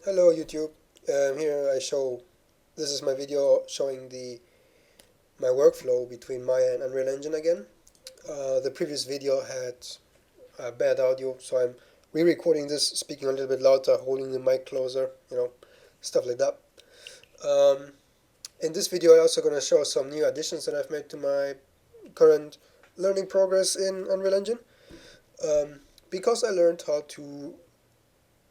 Hello YouTube. Here I show this is my video showing the my workflow between Maya and Unreal Engine again. The previous video had bad audio, so I'm re-recording this, speaking a little bit louder, holding the mic closer, stuff like that. Um, in this video, I'm also gonna show some new additions that I've made to my current learning progress in Unreal Engine. Because I learned how to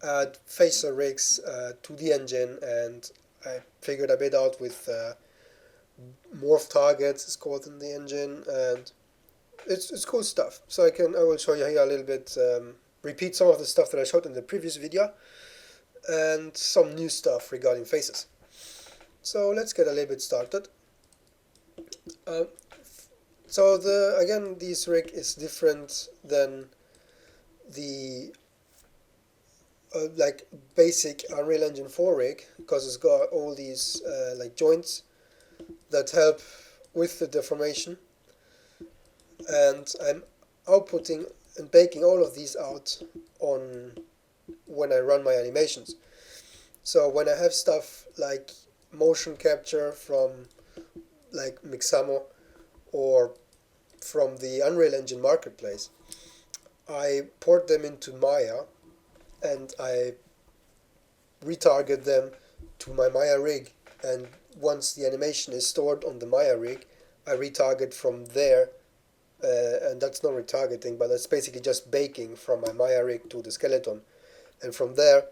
add facer rigs to the engine, and I figured a bit out with morph targets is called in the engine, and it's cool stuff. So I will show you here a little bit, repeat some of the stuff that I showed in the previous video, and some new stuff regarding faces. So let's get a little bit started. Uh, so the again, this rig is different than the like basic Unreal Engine 4 rig, because it's got all these like joints that help with the deformation, and I'm outputting and baking all of these out on when I run my animations. So when I have stuff like motion capture from like Mixamo or from the Unreal Engine marketplace, I port them into Maya and I retarget them to my Maya rig, and once the animation is stored on the Maya rig, I retarget from there, and that's not retargeting, but that's basically just baking from my Maya rig to the skeleton, and from there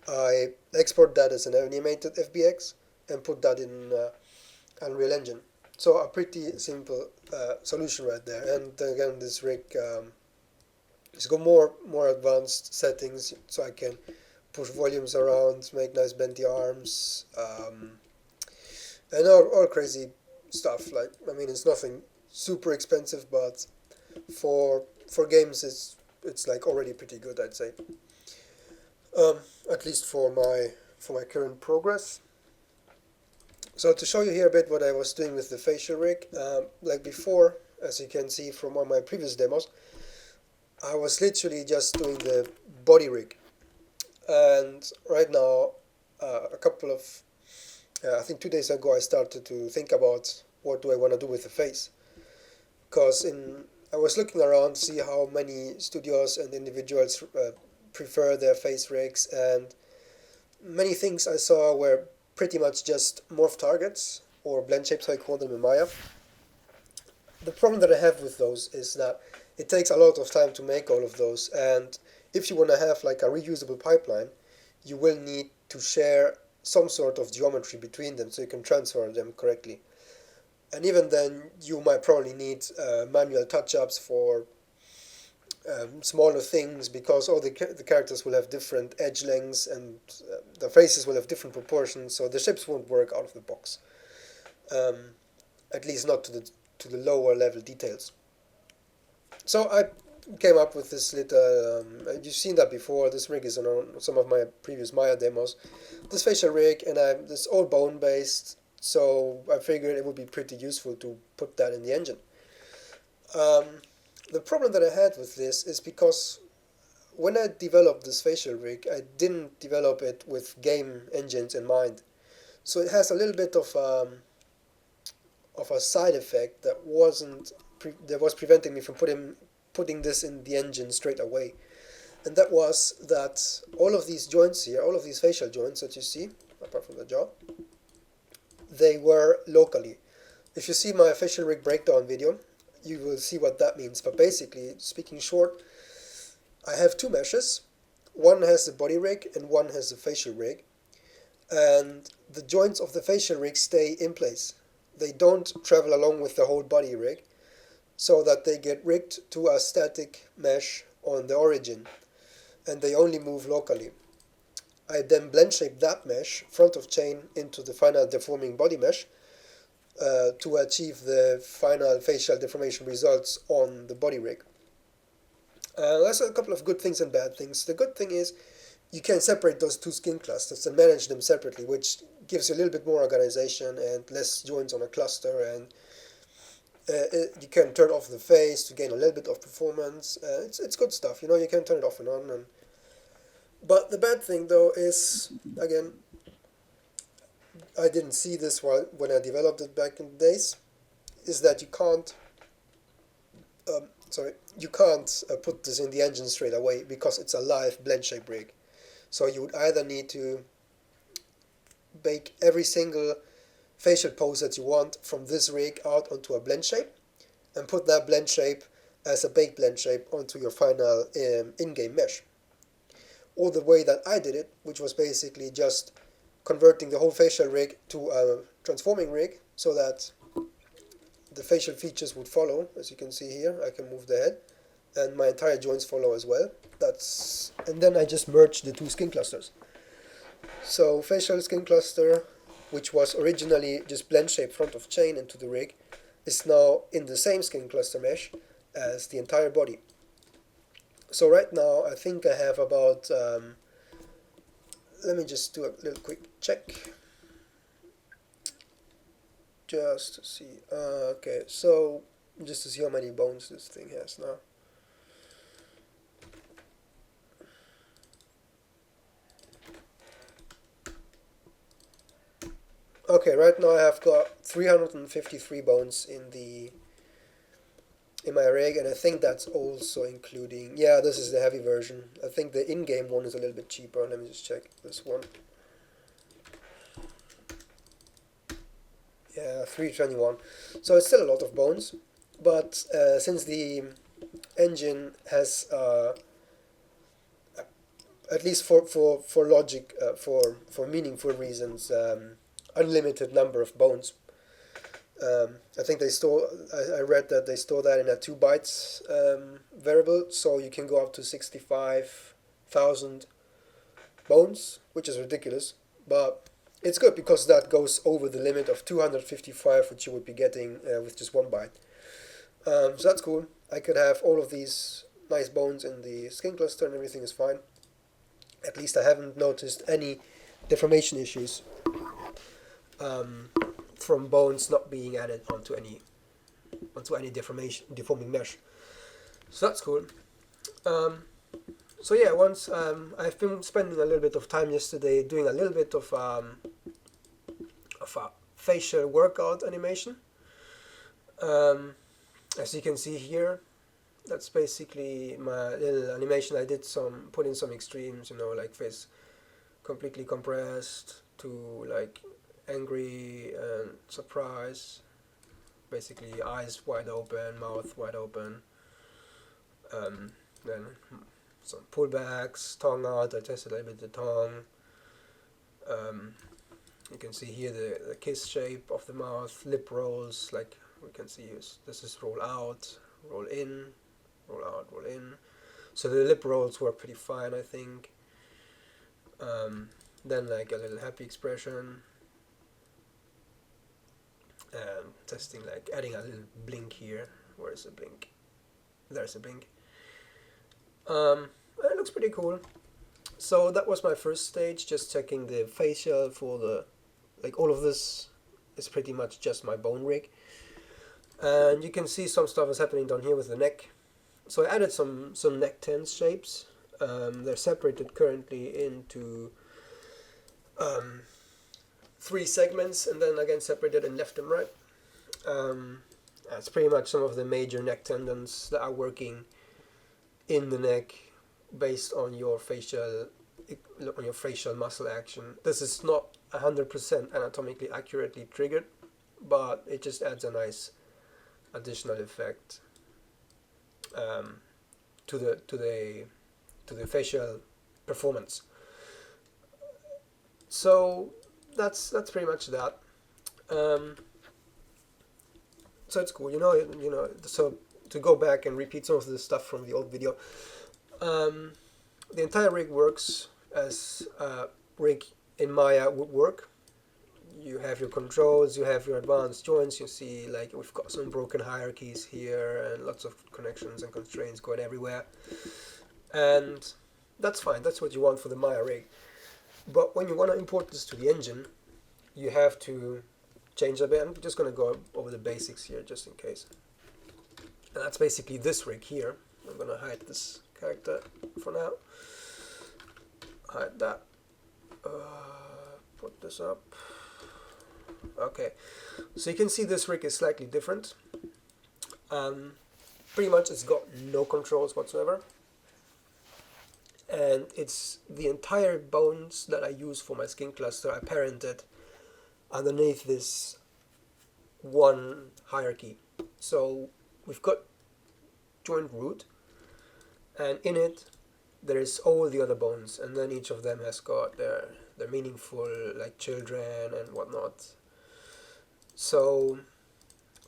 I export that as an animated FBX and put that in Unreal Engine. So a pretty simple solution right there. And again, this rig has got more advanced settings, so I can push volumes around, make nice bendy arms, and all crazy stuff. Like, I mean, it's nothing super expensive, but for games, it's like already pretty good, I'd say. Um, at least for my current progress. So to show you here a bit what I was doing with the facial rig, like before, as you can see from one of my previous demos, I was literally just doing the body rig, and right now, a couple of I think 2 days ago, I started to think about what do I want to do with the face, because in I was looking around to see how many studios and individuals prefer their face rigs, and many things I saw were pretty much just morph targets or blend shapes, I call them in Maya. The problem that I have with those is that it takes a lot of time to make all of those, and if you want to have like a reusable pipeline, you will need to share some sort of geometry between them so you can transfer them correctly. And even then, you might probably need manual touch-ups for smaller things, because all the characters will have different edge lengths, and the faces will have different proportions, so the shapes won't work out of the box. Um, at least not to the lower level details. So I came up with this little. You've seen that before. This rig is on some of my previous Maya demos. This facial rig, and this all bone based. So I figured it would be pretty useful to put that in the engine. Um, the problem that I had with this is because when I developed this facial rig, I didn't develop it with game engines in mind. So it has a little bit of a side effect that was preventing me from putting this in the engine straight away, and that was that all of these joints here, all of these facial joints that you see, apart from the jaw, they were locally. If you see my facial rig breakdown video, you will see what that means. But basically, speaking short, I have two meshes. One has the body rig and one has the facial rig, and the joints of the facial rig stay in place. They don't travel along with the whole body rig, so that they get rigged to a static mesh on the origin, and they only move locally. I then blend shape that mesh front of chain into the final deforming body mesh to achieve the final facial deformation results on the body rig. That's a couple of good things and bad things. The good thing is you can separate those two skin clusters and manage them separately, which gives you a little bit more organization and less joints on a cluster, and you can turn off the face to gain a little bit of performance. It's good stuff. You can turn it off and on, and But the bad thing though is, again, I didn't see this while when I developed it back in the days, is that you can't put this in the engine straight away because it's a live blend shape rig. So you would either need to bake every single facial pose that you want from this rig out onto a blend shape and put that blend shape as a baked blend shape onto your final in-game mesh. Or the way that I did it, which was basically just converting the whole facial rig to a transforming rig so that the facial features would follow. As you can see here, I can move the head and my entire joints follow as well. And then I just merged the two skin clusters. So facial skin cluster, which was originally just blend shape front of chain into the rig, is now in the same skin cluster mesh as the entire body. So right now I think I have about, let me just do a little quick check. Just to see, okay, so just to see how many bones this thing has now. Okay, right now I have got 353 bones in my rig, and I think that's also including, yeah, this is the heavy version. I think the in-game one is a little bit cheaper. Let me just check this one. Yeah, 321. So it's still a lot of bones, but since the engine has at least for logic, for meaningful reasons, unlimited number of bones. I think I read that they store that in a 2 bytes variable, so you can go up to 65,000 bones, which is ridiculous, but it's good because that goes over the limit of 255, which you would be getting with just 1 byte. So that's cool. I could have all of these nice bones in the skin cluster and everything is fine. At least I haven't noticed any deformation issues from bones not being added onto any deforming mesh. So that's cool. So yeah, once I've been spending a little bit of time yesterday doing a little bit of a facial workout animation. As you can see here, that's basically my little animation. I did put in some extremes, like face completely compressed to like angry and surprise. Basically eyes wide open, mouth wide open. Then some pullbacks, tongue out. I tested a little bit the tongue. You can see here the kiss shape of the mouth, lip rolls, like we can see this is roll out, roll in, roll out, roll in. So the lip rolls were pretty fine, I think. Then like a little happy expression. Testing, like adding a little blink here. Where is the blink? There's a blink. It looks pretty cool. So that was my first stage, just checking the facial for all of this is pretty much just my bone rig. And you can see some stuff is happening down here with the neck. So I added some neck tense shapes. They're separated currently into 3 segments and then again separated in left and right. That's pretty much some of the major neck tendons that are working in the neck based on your facial muscle action. This is not 100% anatomically accurately triggered, but it just adds a nice additional effect to the facial performance. So that's pretty much that. So it's cool, So to go back and repeat some of the stuff from the old video, the entire rig works as a rig in Maya would work. You have your controls, you have your advanced joints, you see like we've got some broken hierarchies here and lots of connections and constraints going everywhere. And that's fine, that's what you want for the Maya rig. But when you want to import this to the engine, you have to change a bit. I'm just going to go over the basics here just in case. And that's basically this rig here. I'm going to hide this character for now. hide that. Put this up. Okay, so you can see this rig is slightly different. Pretty much it's got no controls whatsoever, and it's the entire bones that I use for my skin cluster I parented underneath this one hierarchy. So we've got joint root, and in it there is all the other bones, and then each of them has got their meaningful, like, children and whatnot. So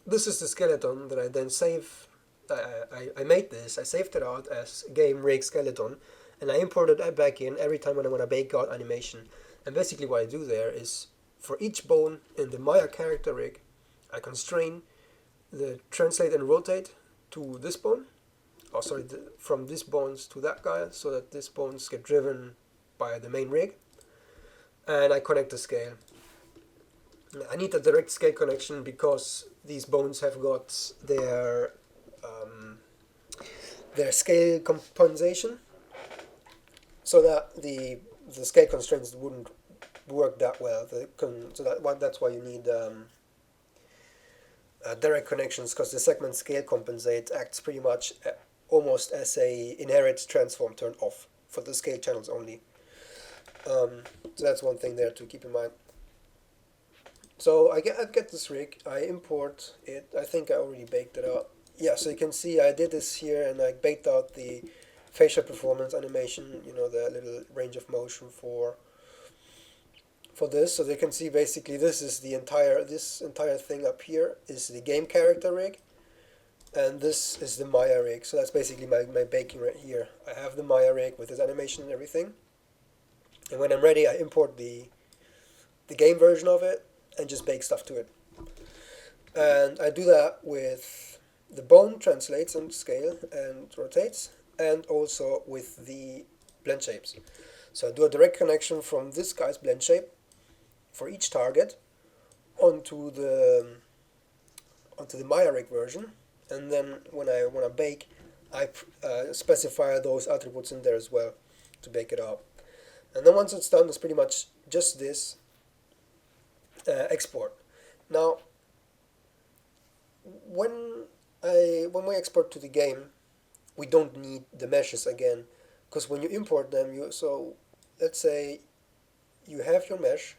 this is the skeleton that I then save. I made this, I saved it out as game rig skeleton, and I imported it back in every time when I want to bake out animation. And basically what I do there is, for each bone in the Maya character rig, I constrain the translate and rotate to this bone, from these bones to that guy, so that these bones get driven by the main rig, and I connect the scale. I need a direct scale connection because these bones have got their scale compensation, so that the scale constraints wouldn't work that well. That's why you need direct connections, because the segment scale compensate acts pretty much almost as a inherit transform turned off for the scale channels only. So that's one thing there to keep in mind. So I get this rig, I import it. I think I already baked it out. Yeah, so you can see I did this here, and I baked out the facial performance animation, the little range of motion for this. So they can see basically this entire thing up here is the game character rig, and this is the Maya rig. So that's basically my baking right here. I have the Maya rig with its animation and everything, and when I'm ready, I import the game version of it and just bake stuff to it. And I do that with the bone translates and scale and rotates, and also with the blend shapes. So I do a direct connection from this guy's blend shape for each target onto the Maya rig version, and then when I want to bake, I specify those attributes in there as well to bake it out. And then once it's done, it's pretty much just this export. Now, when we export to the game, we don't need the meshes again, because when you import them, let's say you have your mesh.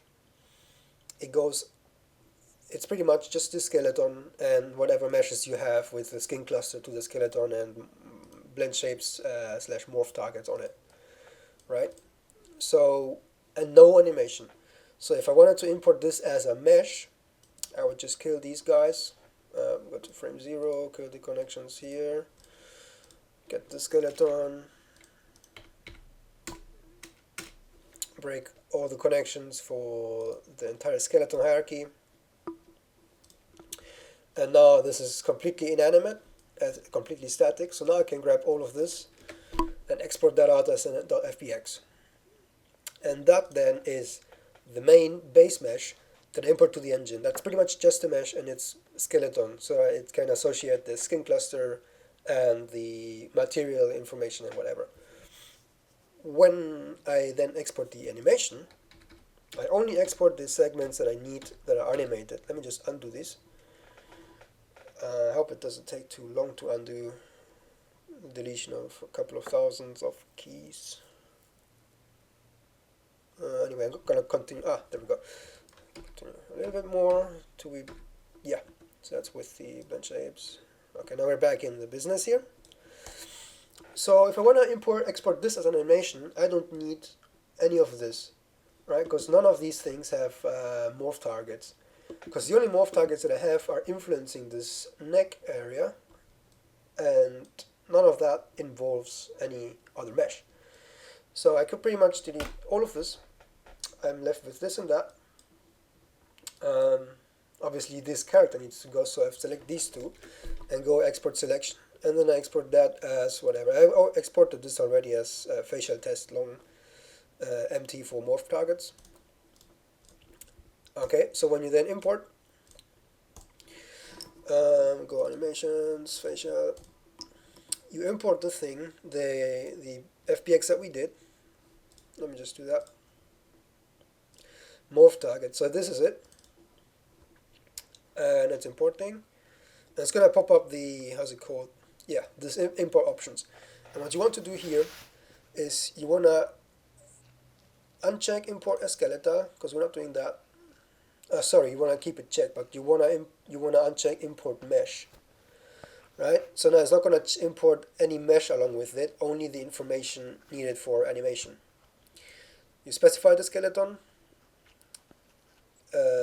It's pretty much just the skeleton and whatever meshes you have with the skin cluster to the skeleton and blend shapes / morph targets on it, right? So, and no animation. So if I wanted to import this as a mesh, I would just kill these guys, go to frame 0, kill the connections here, get the skeleton, break all the connections for the entire skeleton hierarchy, and now this is completely inanimate, completely static. So now I can grab all of this and export that out as an .fbx, and that then is the main base mesh that I import to the engine. That's pretty much just a mesh and its skeleton, so it can associate the skin cluster and the material information and whatever. When I then export the animation, I only export the segments that I need that are animated. Let me just undo this. I hope it doesn't take too long to undo. Deletion of a couple of thousands of keys. Anyway, I'm gonna continue. There we go. Continue a little bit more till we. Yeah, so that's with the blend shapes. Okay, now we're back in the business here. So if I want to export this as an animation, I don't need any of this, right? Because none of these things have morph targets. Because the only morph targets that I have are influencing this neck area, and none of that involves any other mesh. So I could pretty much delete all of this. I'm left with this and that. Obviously this character needs to go, so I select these two and go export selection, and then I export that as whatever. I exported this already as facial test long MT for morph targets. Okay, so when you then import, go animations, facial, you import the thing, the FBX that we did, Let me just do that. Morph target. So this is it, and it's importing. And it's gonna pop up the, how's it called? Yeah, this import options. And what you want to do here is you wanna uncheck import a skeletal, because we're not doing that. Sorry, you wanna keep it checked, but you wanna uncheck import mesh. Right? So now it's not gonna import any mesh along with it, only the information needed for animation. You specify the skeleton,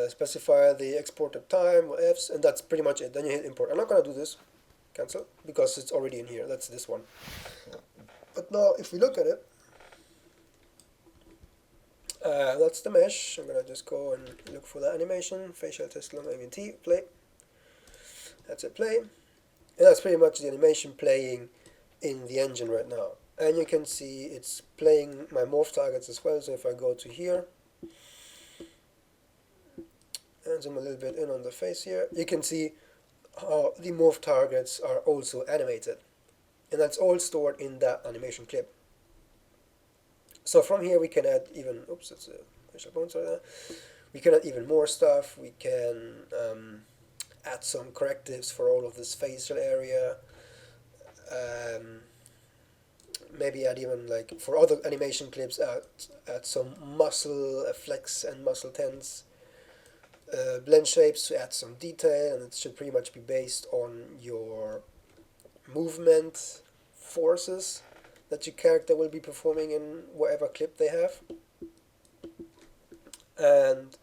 specify the exported time or Fs, and that's pretty much it. Then you hit import. I'm not gonna do this, cancel, because it's already in here. That's this one. But now if we look at it, that's the mesh. I'm gonna just go and look for the animation, facial test long AVT, play. That's it, play. And that's pretty much the animation playing in the engine right now. And you can see it's playing my morph targets as well. So if I go to here and zoom a little bit in on the face here, you can see how the morph targets are also animated. And that's all stored in that animation clip. So from here we can add even, oops, it's a facial bones right there. We can add even more stuff. We can add some correctives for all of this facial area. Maybe add even, like, for other animation clips, add some muscle flex and muscle tense. Blend shapes to add some detail, and it should pretty much be based on your movement forces that your character will be performing in whatever clip they have. And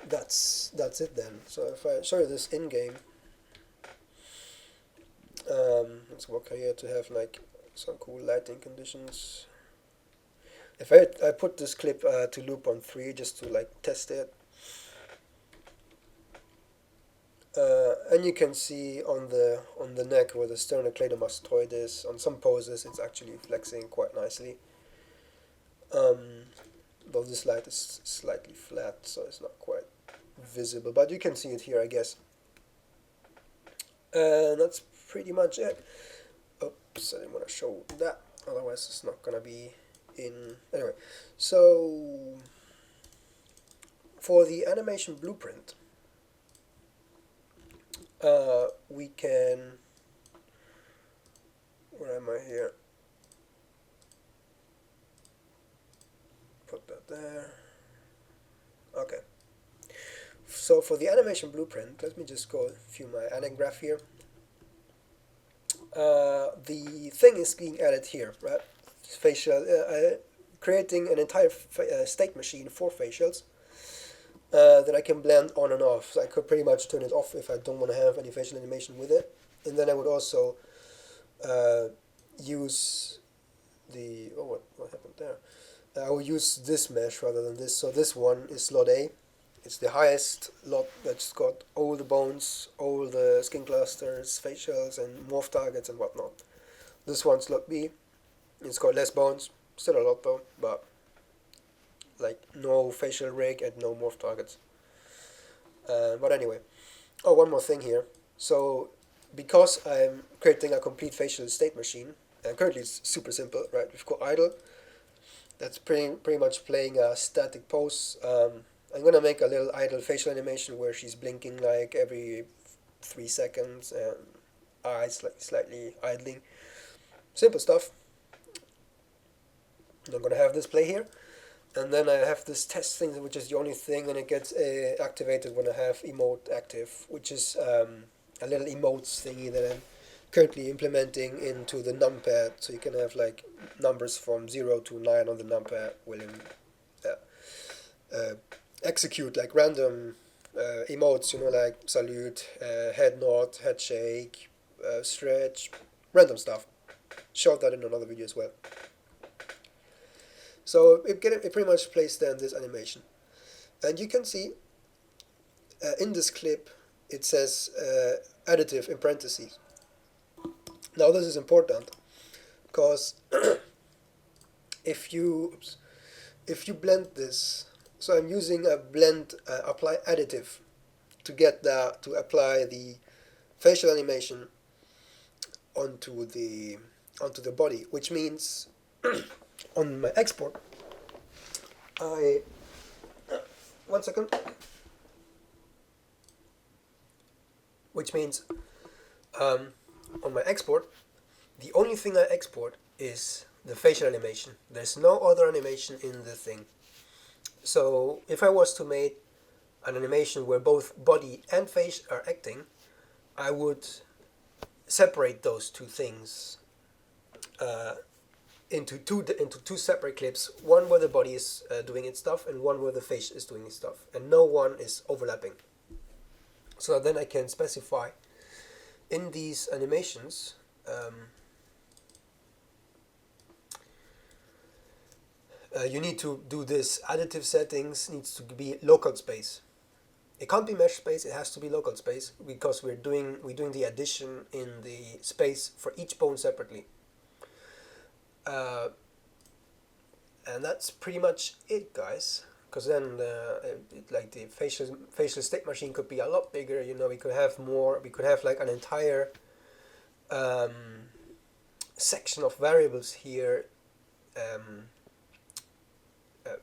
that's it then. So if I show you this in game, let's work here to have like some cool lighting conditions. If I put this clip to loop on 3 just to like test it, and you can see on the neck where the sternocleidomastoid is, on some poses it's actually flexing quite nicely. Though this light is slightly flat, so it's not quite visible, but you can see it here, I guess. And that's pretty much it. Oops, I didn't want to show that, otherwise it's not gonna be in. Anyway, so for the animation blueprint, we can, where am I here? Put that there. Okay. So for the animation blueprint, let me just go view my anim graph here. The thing is being added here, right? Facial, creating an entire state machine for facials that I can blend on and off. So I could pretty much turn it off if I don't want to have any facial animation with it. And then I would also use the, oh, what happened there? I will use this mesh rather than this. So this one is slot A. It's the highest lot that's got all the bones, all the skin clusters, facials, and morph targets and whatnot. This one's slot B. It's got less bones, still a lot though, but like no facial rig and no morph targets. But anyway, oh, one more thing here. So because I'm creating a complete facial state machine, and currently it's super simple, right? We've got idle. That's pretty much playing a static pose. I'm gonna make a little idle facial animation where she's blinking like every 3 seconds and eyes like slightly idling. Simple stuff. I'm gonna have this play here, and then I have this test thing, which is the only thing, and it gets activated when I have emote active, which is a little emotes thingy that I'm currently implementing into the numpad, so you can have like numbers from 0 to 9 on the numpad will execute like random emotes, like salute, head nod, head shake, stretch, random stuff. Showed that in another video as well. So it pretty much plays then this animation, and you can see in this clip it says additive in parentheses. Now this is important because if you blend this, so I'm using a blend apply additive to apply the facial animation onto the body, which means on my export I 1 second. Which means on my export, the only thing I export is the facial animation. There's no other animation in the thing. So if I was to make an animation where both body and face are acting, I would separate those two things into two separate clips. One where the body is doing its stuff, and one where the face is doing its stuff, and no one is overlapping. So then I can specify in these animations you need to do this additive settings, needs to be local space. It can't be mesh space, it has to be local space, because we're doing the addition in the space for each bone separately. And that's pretty much it, guys. Because then like the facial state machine could be a lot bigger. We could have more. We could have like an entire section of variables here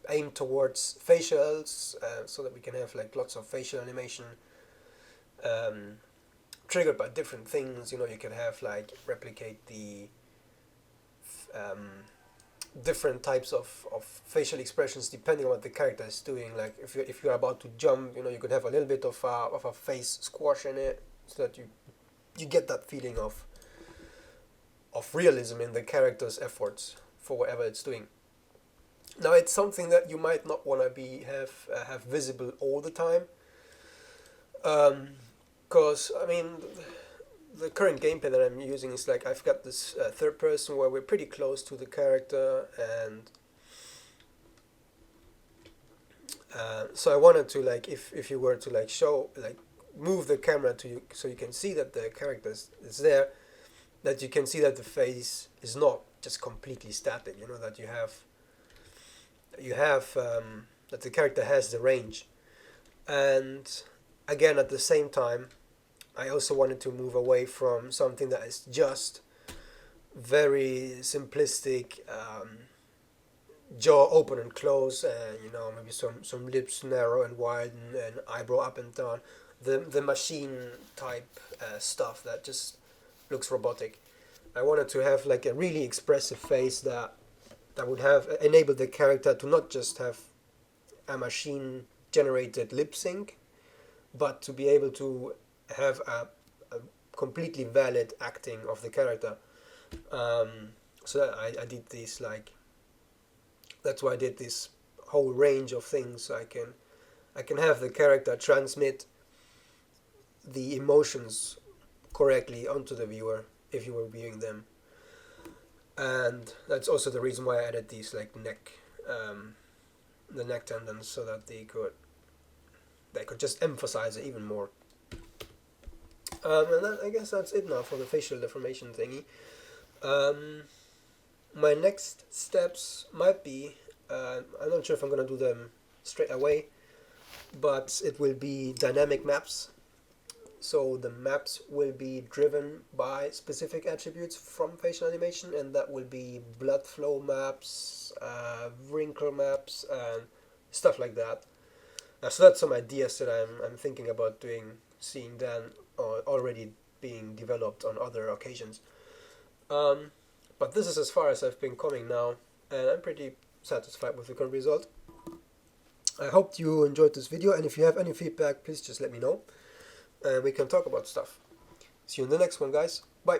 aimed towards facials, so that we can have like lots of facial animation triggered by different things. You can have like replicate the different types of facial expressions depending on what the character is doing. Like if you're about to jump, you could have a little bit of a face squash in it, so that you get that feeling of realism in the character's efforts for whatever it's doing. Now it's something that you might not want to have visible all the time, because I mean the current gameplay that I'm using is like I've got this third person where we're pretty close to the character, and so I wanted to, like, if you were to like show, like, move the camera to you so you can see that the character is there, that you can see that the face is not just completely static. That you have that the character has the range. And again, at the same time, I also wanted to move away from something that is just very simplistic, jaw open and close, and maybe some lips narrow and widen and eyebrow up and down, the machine type stuff that just looks robotic. I wanted to have like a really expressive face that would have enabled the character to not just have a machine generated lip sync, but to be able to have a completely valid acting of the character. So that I did this, like, that's why I did this whole range of things. So I can have the character transmit the emotions correctly onto the viewer if you were viewing them. And that's also the reason why I added these, like, the neck tendons, so that they could just emphasize it even more. And I guess that's it now for the facial deformation thingy. My next steps might be, I'm not sure if I'm going to do them straight away, but it will be dynamic maps. So the maps will be driven by specific attributes from facial animation, and that will be blood flow maps, wrinkle maps, and stuff like that. So that's some ideas that I'm thinking about seeing then already being developed on other occasions. But this is as far as I've been coming now, and I'm pretty satisfied with the current result. I hope you enjoyed this video, and if you have any feedback, please just let me know, and we can talk about stuff. See you in the next one, guys. Bye.